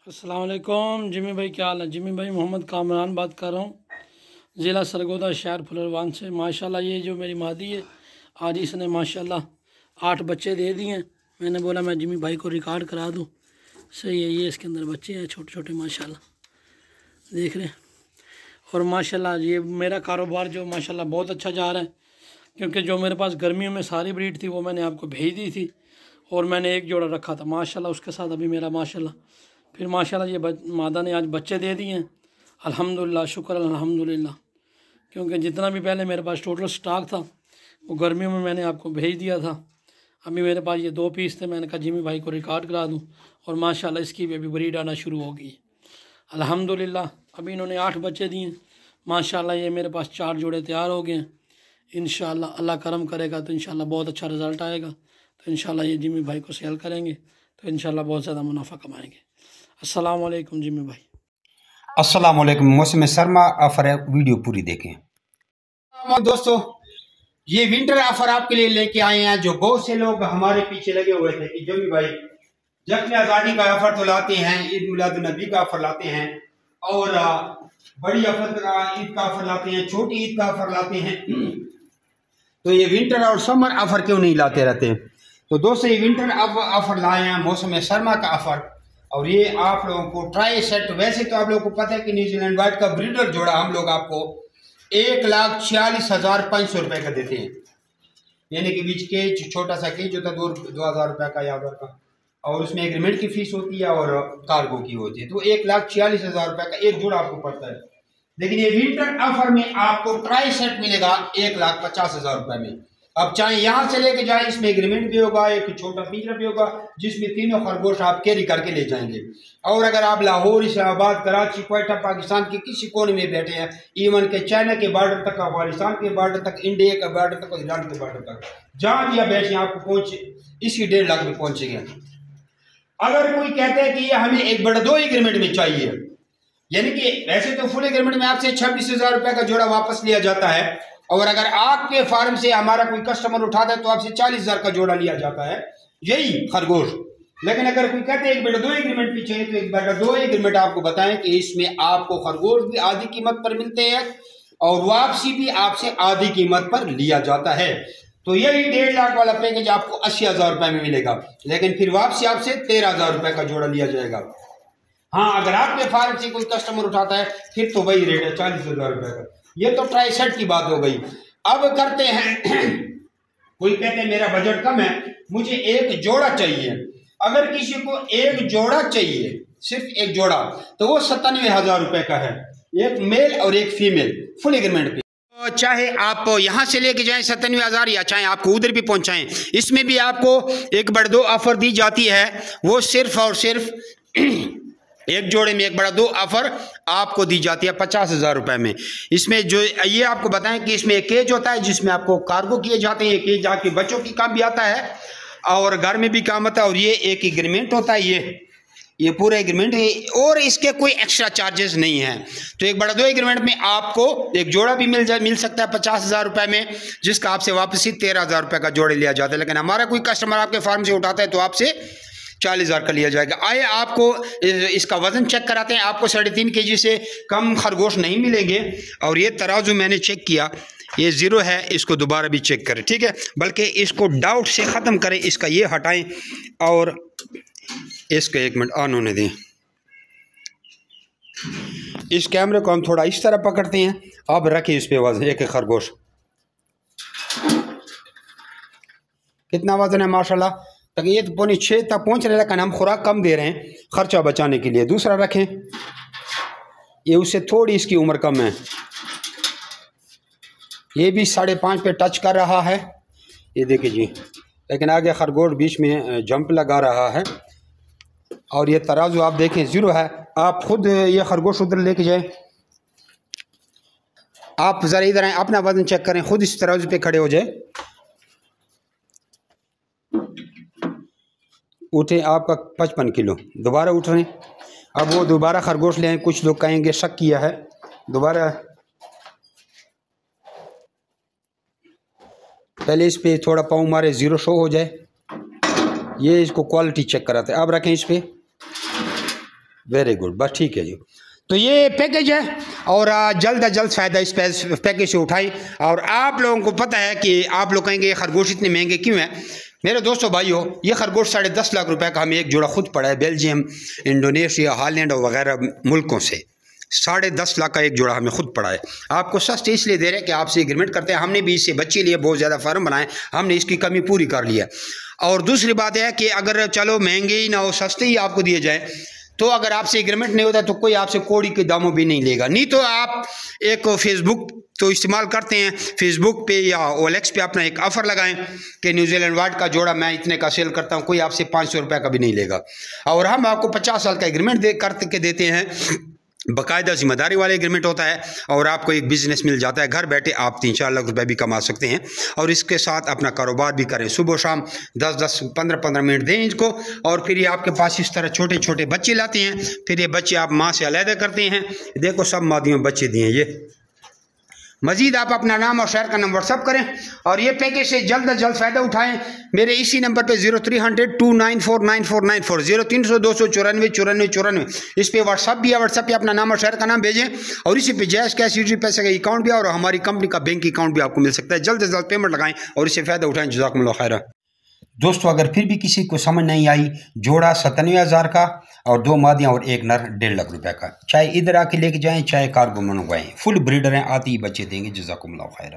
अस्सलाम वालेकुम जिमी भाई, क्या हाल है? जिमी भाई मोहम्मद कामरान बात कर रहा हूँ, ज़िला सरगोदा, शहर फुलरवान से। माशाल्लाह ये जो मेरी मादी है, आज इसने माशाल्लाह 8 बच्चे दे दिए हैं। मैंने बोला मैं जिमी भाई को रिकॉर्ड करा दूँ। सही है, ये इसके अंदर बच्चे हैं छोटे छोटे माशाल्लाह, देख रहे हैं। और माशाल्लाह ये मेरा कारोबार जो माशाल्लाह बहुत अच्छा जा रहा है, क्योंकि जो मेरे पास गर्मियों में सारी ब्रीड थी वो मैंने आपको भेज दी थी, और मैंने एक जोड़ा रखा था माशाल्लाह। उसके साथ अभी मेरा माशाल्लाह फिर माशाल्लाह ये मादा ने आज बच्चे दे दिए हैं। अल्हम्दुलिल्लाह, शुक्र अल्हम्दुलिल्लाह। क्योंकि जितना भी पहले मेरे पास टोटल स्टॉक था वो गर्मियों में मैंने आपको भेज दिया था। अभी मेरे पास ये 2 पीस थे, मैंने कहा जिमी भाई को रिकॉर्ड करा दूँ, और माशाल्लाह इसकी भी अभी ब्रीड आना शुरू हो गई अल्हम्दुलिल्लाह। अभी इन्होंने 8 बच्चे दिए माशाल्लाह। ये मेरे पास 4 जोड़े तैयार हो गए हैं। इंशाल्लाह अल्लाह करम करेगा तो इंशाल्लाह बहुत अच्छा रिज़ल्ट आएगा। तो इंशाल्लाह ये जिमी भाई को सेल करेंगे तो इंशाल्लाह बहुत ज़्यादा मुनाफा कमाएंगे। अस्सलाम वालेकुम जिमी भाई। अस्सलाम वालेकुम। मौसम सरमा ऑफर है, वीडियो पूरी देखें। दोस्तों, ये विंटर ऑफर आपके लिए लेके आए हैं। जो बहुत से लोग हमारे पीछे लगे हुए थे कि जिमी भाई जश्न आज़ादी का ऑफर तो लाते हैं, ईद मिलाद नबी का ऑफर लाते हैं, और बड़ी ऑफर का ईद का ऑफर लाते हैं, छोटी ईद का ऑफर लाते हैं, तो ये विंटर और समर ऑफर क्यों नहीं लाते रहते? तो दोस्तों, ये विंटर ऑफर लाए हैं, मौसम सरमा का ऑफर। और ये आप लोगों को ट्राई सेट, वैसे तो आप लोगों को पता है कि न्यूजीलैंड वाइट का ब्रीडर जोड़ा हम लोग आपको 1,46,500 रुपये का देते हैं। यानी कि बीच के छोटा सा केज होता है 2,000 रुपये का या का, और उसमें एग्रीमेंट की फीस होती है और कार्गो की होती है। तो 1,46,000 रुपये का एक जोड़ा आपको पड़ता है। लेकिन ये विंटर ऑफर में आपको ट्राई सेट मिलेगा 1,50,000 रुपये में। अब चाहे यहाँ से लेके जाए, इसमें एग्रीमेंट भी होगा, एक छोटा पिंजरा भी होगा जिसमें तीनों खरगोश आप कैरी करके ले जाएंगे। और अगर आप लाहौर, इस्लामाबाद, कराची, क्वेटा, पाकिस्तान के किसी कोने में बैठे हैं, इवन के चाइना के बॉर्डर तक, अफगानिस्तान के बॉर्डर तक, इंडिया के बॉर्डर तक, ईरान के बॉर्डर तक, जहाँ भी आप बैठे आपको पहुँचे इसी 1.5 लाख में पहुँचेंगे। अगर कोई कहते हैं कि ये हमें 1/2 एग्रीमेंट में चाहिए, यानी कि वैसे तो फुल एग्रीमेंट में आपसे 26,000 रुपये का जोड़ा वापस लिया जाता है, और अगर आपके फार्म से हमारा कोई कस्टमर उठाता है तो आपसे 40,000 का जोड़ा लिया जाता है, यही खरगोश। लेकिन अगर कोई कहते हैं 1/2 एग्रीमेंट भी चाहिए, तो 1/2 एग्रीमेंट आपको बताएं कि इसमें आपको खरगोश भी आधी कीमत पर मिलते हैं और वापसी भी आपसे आधी कीमत पर लिया जाता है। तो यही 1.5 लाख वाला पैकेज आपको 80,000 रुपये में मिलेगा, लेकिन फिर वापसी आपसे 13,000 रुपये का जोड़ा लिया जाएगा। हाँ, अगर आपके फार्म से कोई कस्टमर उठाता है फिर तो वही रेट है 40,000 रुपये का। ये तो ट्राई सेट की बात हो गई। अब करते हैं कोई कहते हैं मेरा बजट कम है, मुझे एक जोड़ा चाहिए। अगर किसी को एक जोड़ा चाहिए, सिर्फ एक जोड़ा, तो वो 97,000 रुपये का है, एक मेल और एक फीमेल, फुल एग्रीमेंट पे। चाहे आप यहाँ से लेके जाएं 97,000, या चाहे आपको उधर भी पहुँचाएं, इसमें भी आपको 1/2 ऑफर दी जाती है। वो सिर्फ और सिर्फ एक जोड़े में 1/2 ऑफर आपको दी जाती है 50,000 रुपये में। इसमें जो ये आपको बताएं कि इसमें एक केज होता है जिसमें आपको कार्गो किए जाते हैं। केज आपके बच्चों की काम भी आता है और घर में भी काम आता है। और ये एक एग्रीमेंट होता है, ये पूरा एग्रीमेंट है, और इसके कोई एक्स्ट्रा चार्जेस नहीं हैं। तो 1/2 एग्रीमेंट में आपको एक जोड़ा भी मिल सकता है 50,000 रुपये में, जिसका आपसे वापसी 13,000 रुपये का जोड़े लिया जाता है। लेकिन हमारा कोई कस्टमर आपके फार्म से उठाता है तो आपसे 40,000 का लिया जाएगा। आइए आपको इसका वजन चेक कराते हैं। आपको 3.5 kg से कम खरगोश नहीं मिलेंगे। और ये तराजू मैंने चेक किया, ये 0 है, इसको दोबारा भी चेक करें, ठीक है? बल्कि इसको डाउट से ख़त्म करें, इसका ये हटाएं और इसको 1 मिनट ऑन होने दें। इस कैमरे को हम थोड़ा इस तरह पकड़ते हैं। अब रखें इस पे वजन, एक खरगोश कितना वजन है माशाल्लाह, तक ये तो 5.5 तक पहुँच रहे हैं, लेकिन हम खुराक कम दे रहे हैं खर्चा बचाने के लिए। दूसरा रखें, ये उससे थोड़ी इसकी उम्र कम है, ये भी 5.5 पे टच कर रहा है, ये देखिए जी। लेकिन आगे खरगोश बीच में जंप लगा रहा है। और ये तराजू आप देखें 0 है। आप खुद ये खरगोश उधर लेके जाएं, आप ज़रा इधर आएँ, अपना वजन चेक करें, खुद इस तराजू पे खड़े हो जाए। उठे आपका 55 किलो, दोबारा उठ रहे हैं। अब वो दोबारा खरगोश ले आए। कुछ लोग कहेंगे शक किया है, दोबारा पहले इस पे थोड़ा पाँव मारे 0 शो हो जाए, ये इसको क्वालिटी चेक कराते हैं। अब रखें इस पे, वेरी गुड, बस ठीक है जी। तो ये पैकेज है और जल्द अज जल्द फ़ायदा इस पैकेज से उठाएं। और आप लोगों को पता है कि आप लोग कहेंगे ये खरगोश इतने महंगे क्यों हैं। मेरे दोस्तों भाइयों, ये खरगोश 10.5 लाख रुपए का हमें एक जोड़ा खुद पड़ा है बेल्जियम, इंडोनेशिया, हॉलैंड और वगैरह मुल्कों से। 10.5 लाख का एक जोड़ा हमें खुद पड़ा है। आपको सस्ते इसलिए दे रहे हैं कि आपसे एग्रीमेंट करते हैं। हमने भी इससे बच्चे लिए, बहुत ज़्यादा फार्म बनाए, हमने इसकी कमी पूरी कर ली है। और दूसरी बात है कि अगर चलो महंगे ही ना हो, सस्ते ही आपको दिए जाए, तो अगर आपसे एग्रीमेंट नहीं होता तो कोई आपसे कौड़ी के दामों भी नहीं लेगा। नहीं तो आप एक फेसबुक तो इस्तेमाल करते हैं, फेसबुक पे या OLX पे अपना एक ऑफ़र लगाएं कि न्यूजीलैंड वाइट का जोड़ा मैं इतने का सेल करता हूं, कोई आपसे 500 रुपये का भी नहीं लेगा। और हम आपको 50 साल का एग्रीमेंट करके देते हैं, बाकायदा जिम्मेदारी वाले एग्रीमेंट होता है, और आपको एक बिज़नेस मिल जाता है। घर बैठे आप 3-4 लाख रुपए भी कमा सकते हैं और इसके साथ अपना कारोबार भी करें। सुबह शाम 10-10, 15-15 मिनट दें इसको, और फिर ये आपके पास इस तरह छोटे छोटे बच्चे लाते हैं। फिर ये बच्चे आप माँ से अलग करते हैं। देखो सब मादियों बच्चे दिए ये। मज़ीद आप अपना नाम और शहर का नाम व्हाट्सअप करें और ये पैकेज से जल्द अज जल्द फ़ायदा उठाएं। मेरे इसी नंबर पे 0300 2949494 0300 294 9494 इस पे व्हाट्सअप भी है। व्हाट्सअप पे अपना नाम और शहर का नाम भेजें और इसी पे जैश कैश यूजी पैसे का अकाउंट भी है और हमारी कंपनी का बैंक अकाउंट भी आपको मिल सकता है। जल्द से जल्द पेमेंट लगाएं और इससे फ़ायदा उठाएं। जज़ाकुमुल्लाह खैर। दोस्तों, अगर फिर भी किसी को समझ नहीं आई, जोड़ा 97,000 का और 2 मादियाँ और 1 नर 1.5 लाख रुपए का, चाहे इधर आके लेके जाएं चाहे कार्गो मंगवाएं, फुल ब्रीडर हैं, आते ही बच्चे देंगे। जज़ाकुमुल्लाह खैर।